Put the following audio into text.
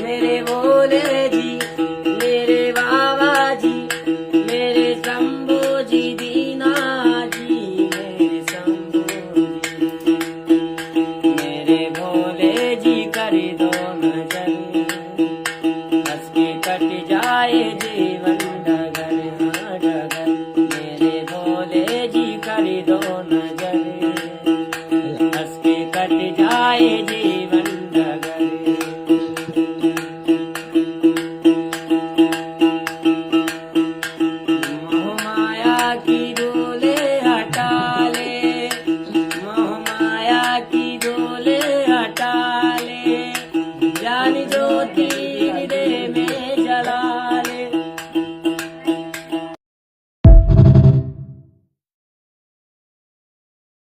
मेरे भोले जी, मेरे बाबा जी, मेरे शंभू जी, दीना जी, मेरे शंभू जी, मेरे भोले जी कर दो नजर, हंस के कट जाए जीवन डगर, हाँ डगर, मेरे भोले जी कर दो नजर, हंस के कट जाए जीवन डगर। मोह माया की डोले हटा ले, मोह माया की डोले हटा ले, ज्ञान ज्योति